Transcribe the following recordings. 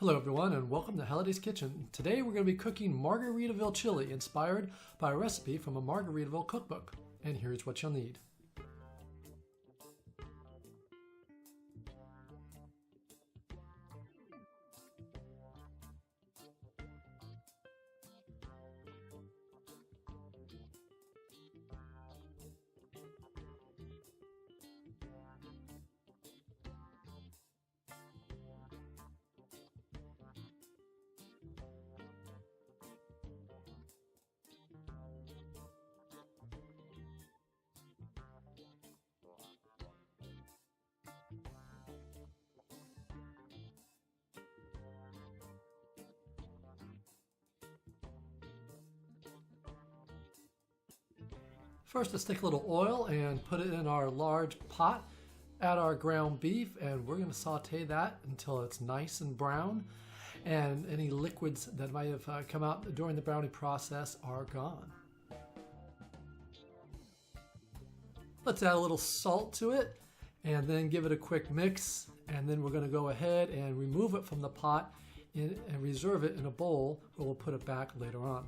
Hello everyone and welcome to Halliday's Kitchen. Today we're going to be cooking Margaritaville Chili inspired by a recipe from a Margaritaville cookbook. And here's what you'll need. First, let's take a little oil and put it in our large pot. Add our ground beef, and we're going to saute that until it's nice and brown. And any liquids that might have come out during the browning process are gone. Let's add a little salt to it, and then give it a quick mix. And then we're going to go ahead and remove it from the pot and reserve it in a bowl, where we'll put it back later on.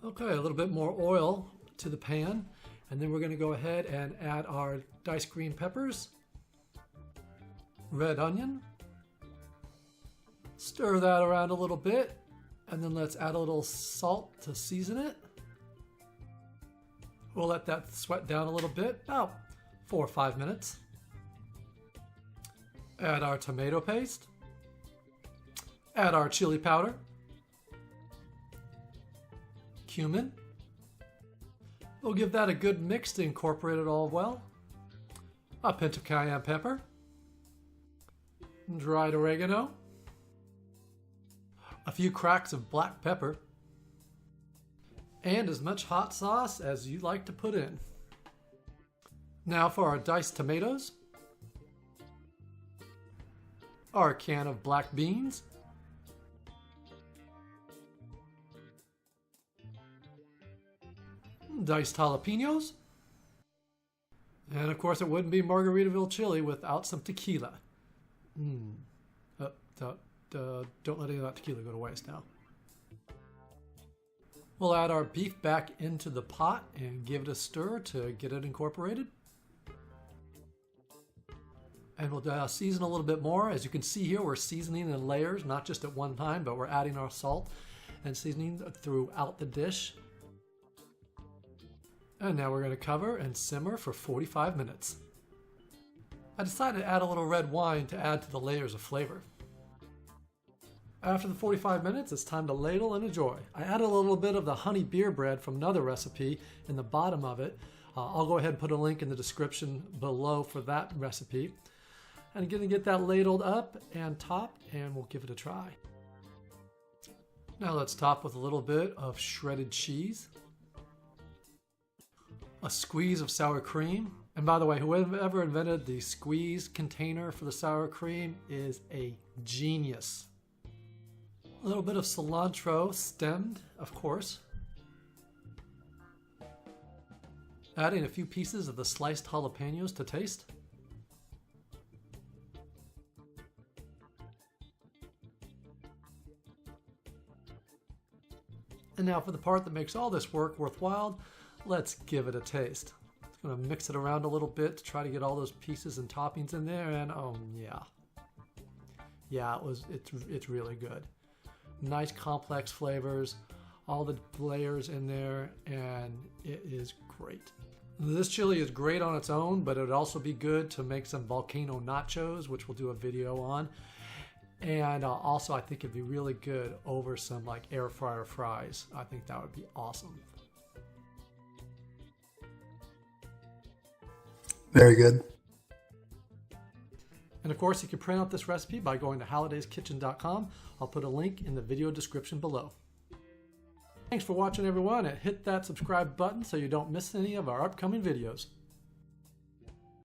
Okay, a little bit more oil to the pan, and then we're going to go ahead and add our diced green peppers, red onion, stir that around a little bit, and then let's add a little salt to season it. We'll let that sweat down a little bit, about 4 or 5 minutes. Add our tomato paste, add our chili powder, cumin. We'll give that a good mix to incorporate it all well. A pinch of cayenne pepper, dried oregano, a few cracks of black pepper, and as much hot sauce as you like to put in. Now for our diced tomatoes, our can of black beans, diced jalapenos, and of course it wouldn't be Margaritaville Chili without some tequila. Don't let any of that tequila go to waste now. We'll add our beef back into the pot and give it a stir to get it incorporated. And we'll season a little bit more. As you can see here, we're seasoning in layers, not just at one time, but we're adding our salt and seasoning throughout the dish. And now we're going to cover and simmer for 45 minutes. I decided to add a little red wine to add to the layers of flavor. After the 45 minutes, it's time to ladle and enjoy. I added a little bit of the honey beer bread from another recipe in the bottom of it. I'll go ahead and put a link in the description below for that recipe. And I'm going to get that ladled up and topped, and we'll give it a try. Now let's top with a little bit of shredded cheese, a squeeze of sour cream. And by the way, whoever invented the squeeze container for the sour cream is a genius. A little bit of cilantro, stemmed, of course. Adding a few pieces of the sliced jalapenos to taste. And now for the part that makes all this work worthwhile, let's give it a taste. I'm going to mix it around a little bit to try to get all those pieces and toppings in there, and oh yeah, it's really good. Nice complex flavors, all the layers in there, and it is great. This chili is great on its own, but it would also be good to make some Volcano Nachos, which we'll do a video on. And also I think it'd be really good over some like air fryer fries. I think that would be awesome. Very good. And of course, you can print out this recipe by going to hallidayskitchen.com. I'll put a link in the video description below. Thanks for watching, everyone, and hit that subscribe button so you don't miss any of our upcoming videos.